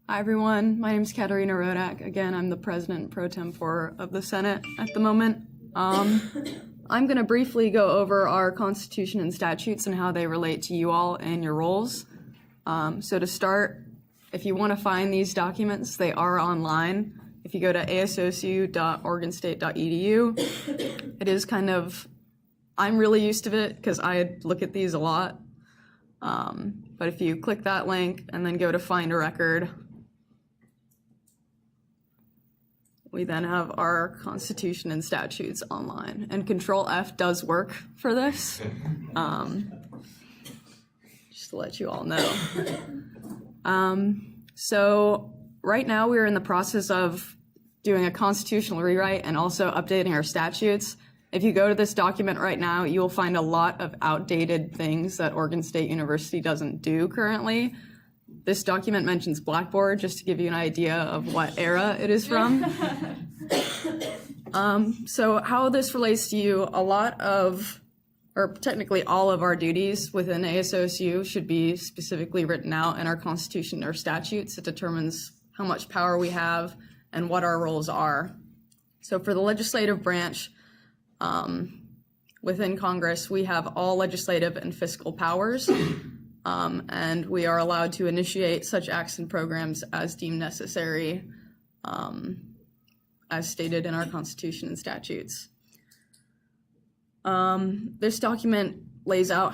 Hi everyone, my name is Katerina Rodak. Again, I'm the President Pro Tempore of the Senate at the moment. I'm going to briefly go over our Constitution and statutes and how they relate to you all and your roles. So to start, if you want to find these documents, they are online. If you go to asosu.oregonstate.edu, it is kind of, I'm really used to it because I look at these a lot. But if you click that link and then go to find a record, we then have our Constitution and statutes online. And Control F does work for this, just to let you all know. So right now we're in the process of doing a constitutional rewrite and also updating our statutes. If you go to this document right now, you will find a lot of outdated things that Oregon State University doesn't do currently. This document mentions Blackboard, just to give you an idea of what era it is from. So how this relates to you, a lot of, or technically all of our duties within ASOSU should be specifically written out in our Constitution or statutes. It determines how much power we have and what our roles are. So for the legislative branch, within Congress, we have all legislative and fiscal powers. And we are allowed to initiate such acts and programs as deemed necessary, as stated in our Constitution and statutes. This document lays out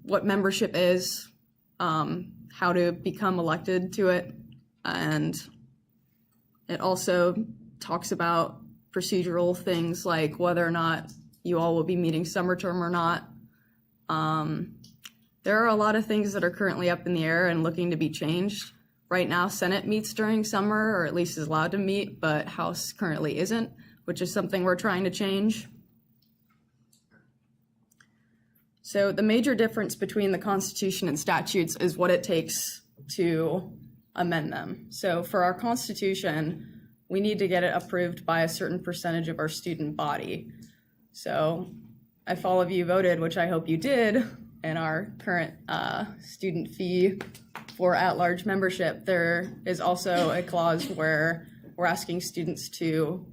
what membership is, how to become elected to it, and it also talks about procedural things like whether or not you all will be meeting summer term or not. There are a lot of things that are currently up in the air and looking to be changed. Right now, Senate meets during summer, or at least is allowed to meet, but House currently isn't, which is something we're trying to change. So the major difference between the Constitution and statutes is what it takes to amend them. So for our Constitution, we need to get it approved by a certain percentage of our student body. So if all of you voted, which I hope you did, in our current student fee for at-large membership, there is also a clause where we're asking students to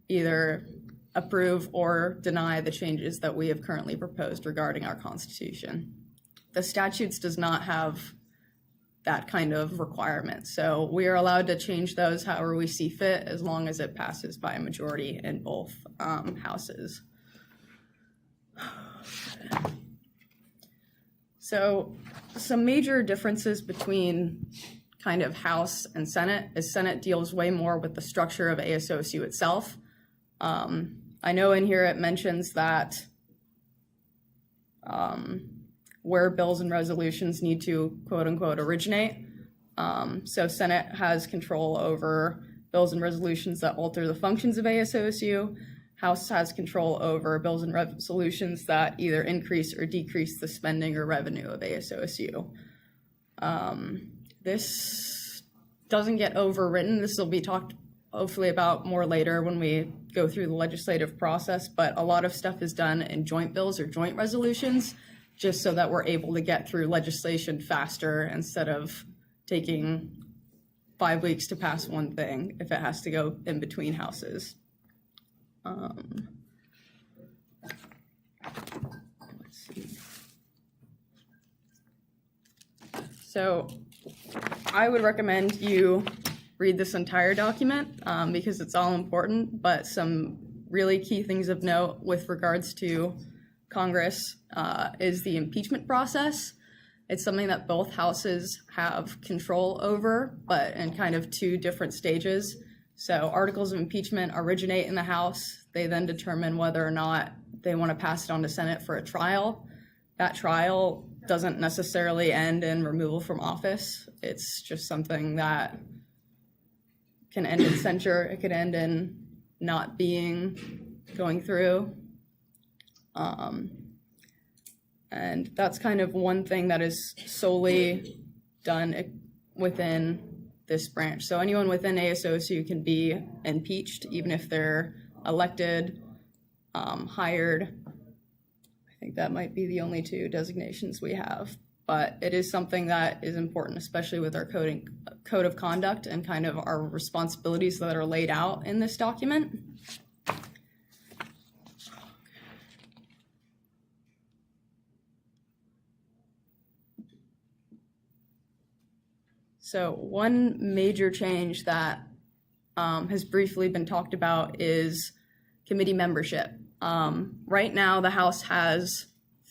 either approve or deny the changes that we have currently proposed regarding our Constitution. The statutes does not have that kind of requirement, so we are allowed to change those however we see fit as long as it passes by a majority in both houses. So some major differences between kind of House and Senate is Senate deals way more with the structure of ASOSU itself. I know in here it mentions that where bills and resolutions need to quote unquote originate. So Senate has control over bills and resolutions that alter the functions of ASOSU. House has control over bills and resolutions that either increase or decrease the spending or revenue of ASOSU. This doesn't get overwritten. This will be talked hopefully about more later when we go through the legislative process, but a lot of stuff is done in joint bills or joint resolutions, just so that we're able to get through legislation faster instead of taking 5 weeks to pass one thing if it has to go in between houses. Let's see. So I would recommend you read this entire document because it's all important, but some really key things of note with regards to Congress is the impeachment process. It's something that both houses have control over, but in kind of two different stages. So articles of impeachment originate in the House. They then determine whether or not they want to pass it on to Senate for a trial. That trial doesn't necessarily end in removal from office. It's just something that can end in censure. It could end in not going through. And that's kind of one thing that is solely done within this branch. So anyone within ASOSU can be impeached, even if they're elected, hired. I think that might be the only two designations we have. but it is something that is important, especially with our code of conduct and kind of our responsibilities that are laid out in this document. So one major change that has briefly been talked about is committee membership. Right now, the House has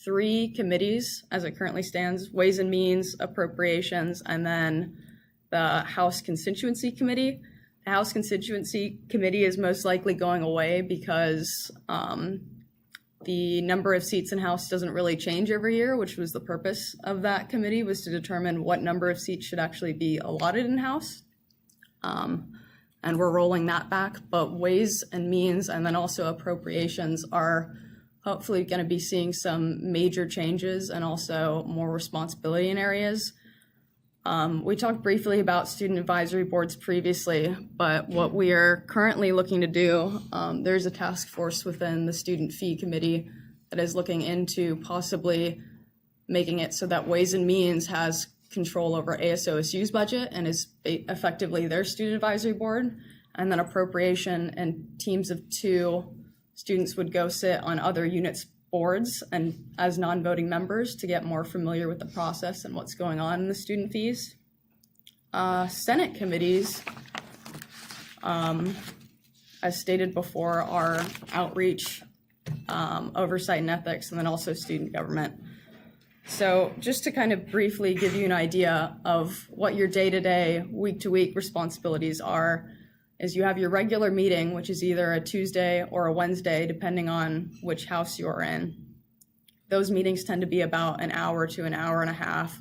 3 committees as it currently stands: Ways and Means, Appropriations, and then the House Constituency Committee. The House Constituency Committee is most likely going away because the number of seats in House doesn't really change every year, which was the purpose of that committee, was to determine what number of seats should actually be allotted in House. And we're rolling that back, but Ways and Means and then also Appropriations are hopefully going to be seeing some major changes and also more responsibility in areas. We talked briefly about student advisory boards previously, but what we are currently looking to do, there's a task force within the student fee committee that is looking into possibly making it so that Ways and Means has control over ASOSU's budget and is effectively their student advisory board, and then appropriation and teams of 2 students would go sit on other units' boards and as non-voting members to get more familiar with the process and what's going on in the student fees. Senate committees, as stated before, are outreach, oversight and ethics, and then also student government. So just to kind of briefly give you an idea of what your day-to-day, week-to-week responsibilities are, is you have your regular meeting, which is either a Tuesday or a Wednesday, depending on which house you're in. Those meetings tend to be about an hour to an hour and a half,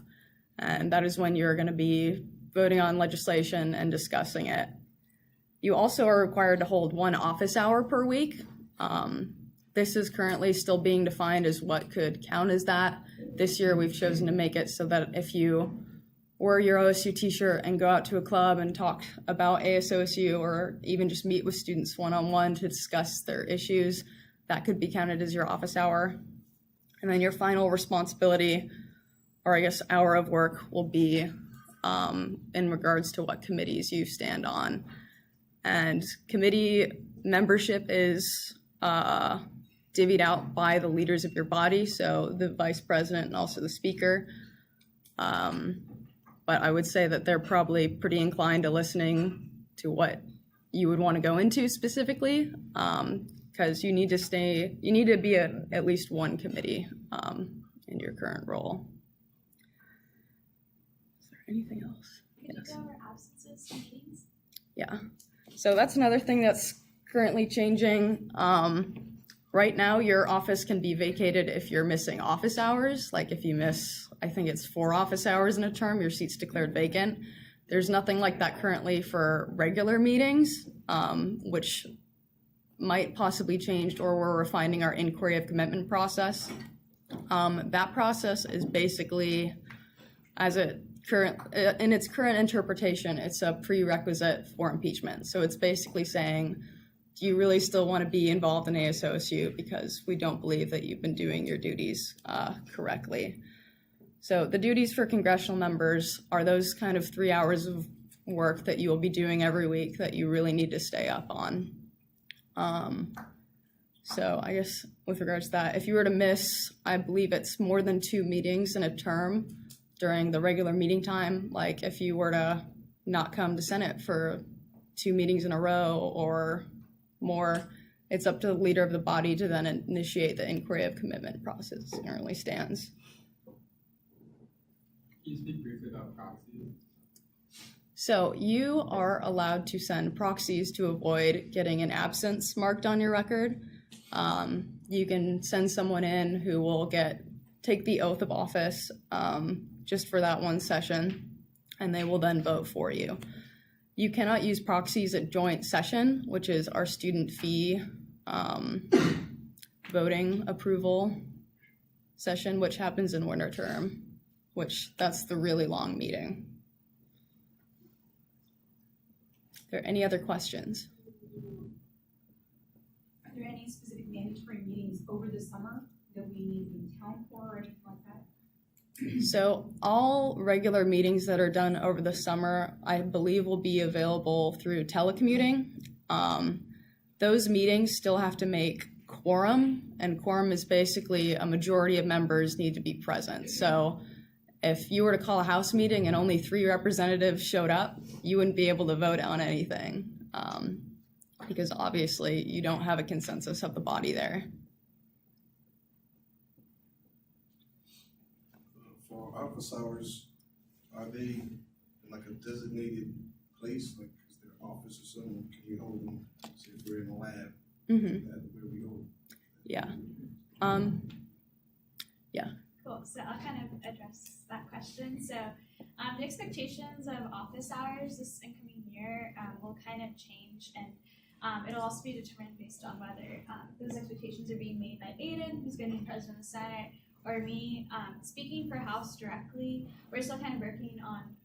and that is when you're going to be voting on legislation and discussing it. You also are required to hold 1 office hour per week. This is currently still being defined as what could count as that. This year, we've chosen to make it so that if you wear your OSU t-shirt and go out to a club and talk about ASOSU or even just meet with students one-on-one to discuss their issues, that could be counted as your office hour. And then your final responsibility, or I guess hour of work, will be in regards to what committees you stand on. And committee membership is divvied out by the leaders of your body, so the vice president and also the speaker. But I would say that they're probably pretty inclined to listening to what you would want to go into specifically, because you need to be at least one committee in your current role. Is there anything else? Could you go over absences and meetings? Yeah, so that's another thing that's currently changing. Right now, your office can be vacated if you're missing office hours. Like if you miss, I think it's 4 office hours in a term, your seat's declared vacant. There's nothing like that currently for regular meetings, which might possibly change, or we're refining our inquiry of commitment process. That process is basically, in its current interpretation, it's a prerequisite for impeachment. So it's basically saying, do you really still want to be involved in ASOSU because we don't believe that you've been doing your duties correctly. So the duties for congressional members are those kind of 3 hours of work that you will be doing every week that you really need to stay up on. So I guess with regards to that, if you were to miss, I believe it's more than 2 meetings in a term during the regular meeting time, like if you were to not come to Senate for 2 meetings in a row or more, it's up to the leader of the body to then initiate the inquiry of commitment process as it currently stands. Can you speak briefly about proxies? So you are allowed to send proxies to avoid getting an absence marked on your record. You can send someone in who will take the oath of office just for that one session, and they will then vote for you. You cannot use proxies at joint session, which is our student fee voting approval session, which happens in winter term, that's the really long meeting. Are there any other questions? Are there any specific mandatory meetings over the summer that we need to be in town for or anything like that? So all regular meetings that are done over the summer, I believe, will be available through telecommuting. Those meetings still have to make quorum, and quorum is basically a majority of members need to be present. So if you were to call a House meeting and only 3 representatives showed up, you wouldn't be able to vote on anything, because obviously you don't have a consensus of the body there. For office hours, are they in like a designated place, like is there an office or something? Can you hold them? Say if we're in a lab, where we hold. Yeah. Cool, so I'll kind of address that question. So the expectations of office hours this incoming year will kind of change, and it'll also be determined based on whether those expectations are being made by Aiden, who's going to be president of the Senate, or me. Speaking for House directly, we're still kind of working on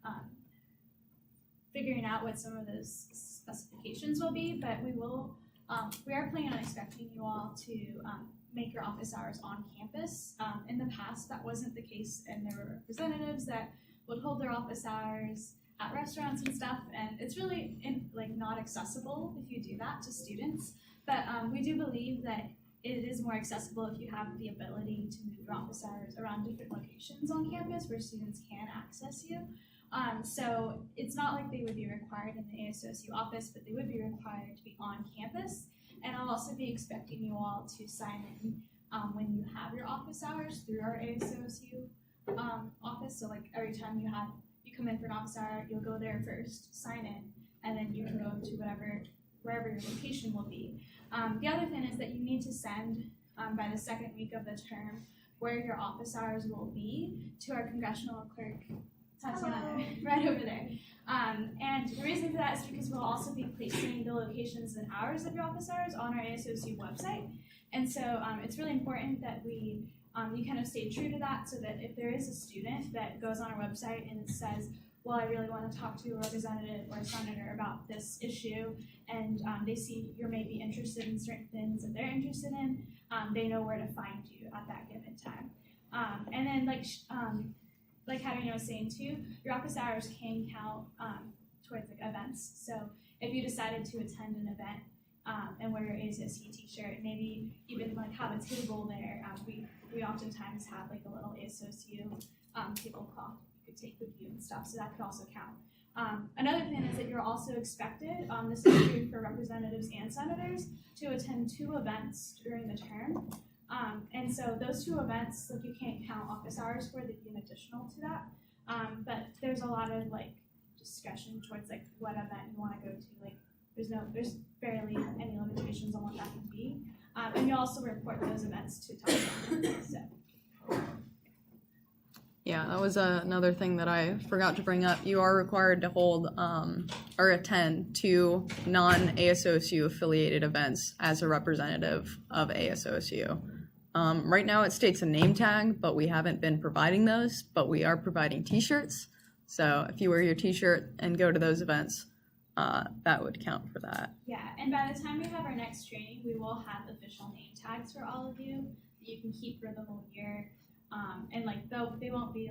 figuring out what some of those specifications will be, but we are planning on expecting you all to make your office hours on campus. In the past, that wasn't the case, and there were representatives that would hold their office hours at restaurants and stuff, and it's really not accessible if you do that to students. But we do believe that it is more accessible if you have the ability to move your office hours around different locations on campus where students can access you. So it's not like they would be required in the ASOSU office, but they would be required to be on campus. And I'll also be expecting you all to sign in when you have your office hours through our ASOSU office. So like every time you come in for an office hour, you'll go there first, sign in, and then you can go to wherever your location will be. The other thing is that you need to send by the second week of the term where your office hours will be to our congressional clerk, Tatiana, right over there. And the reason for that is because we'll also be placing the locations and hours of your office hours on our ASOSU website. And so it's really important that you kind of stay true to that, so that if there is a student that goes on our website and says, well, I really want to talk to a representative or a senator about this issue, and they see you're maybe interested in certain things that they're interested in, they know where to find you at that given time. And then like Katarina was saying too, your office hours can count towards events. So if you decided to attend an event and wear your ASOSU t-shirt, maybe even have a table there, we oftentimes have a little ASOSU tablecloth you could take with you and stuff, so that could also count. Another thing is that you're also expected, this is true for representatives and senators, to attend 2 events during the term. And so those 2 events, you can't count office hours for, they'd be an additional to that. But there's a lot of discussion towards what event you want to go to. There's barely any limitations on what that can be. And you also report those events to Tatiana. So. Yeah, that was another thing that I forgot to bring up. You are required to hold or attend 2 non-ASOSU affiliated events as a representative of ASOSU. Right now it states a name tag, but we haven't been providing those, but we are providing t-shirts. So if you wear your t-shirt and go to those events, that would count for that. Yeah, and by the time we have our next training, we will have official name tags for all of you that you can keep for the whole year. And they won't be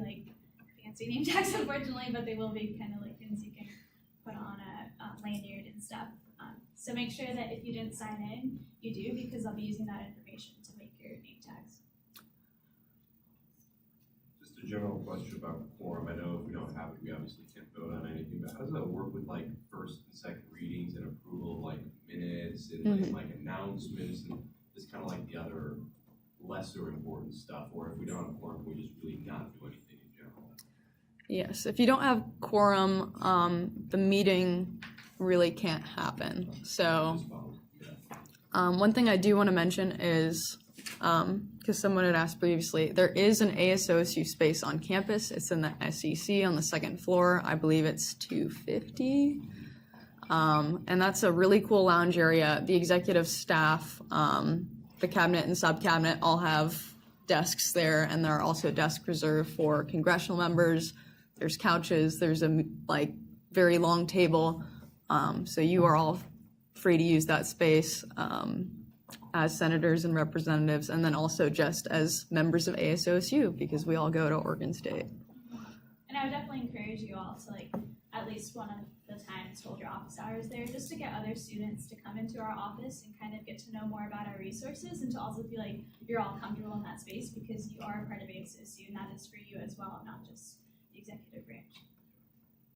fancy name tags, unfortunately, but they will be kind of things you can put on a lanyard and stuff. So make sure that if you didn't sign in, you do, because I'll be using that information to make your name tags. Just a general question about quorum. I know if we don't have it, we obviously can't vote on anything, but how does that work with first and second readings and approval of minutes and announcements and just kind of the other lesser important stuff? Or if we don't have quorum, we just really not do anything in general? Yes, if you don't have quorum, the meeting really can't happen. So one thing I do want to mention is, because someone had asked previously, there is an ASOSU space on campus. It's in the SEC on the 2nd floor. I believe it's 250. And that's a really cool lounge area. The executive staff, the cabinet and sub-cabinet all have desks there, and there are also desks reserved for congressional members. There's couches, there's a very long table, so you are all free to use that space as senators and representatives, and then also just as members of ASOSU, because we all go to Oregon State. And I would definitely encourage you all to like at least one of the times hold your office hours there, just to get other students to come into our office and kind of get to know more about our resources, and to also feel like you're all comfortable in that space because you are a part of ASOSU, and that is for you as well, not just the executive branch.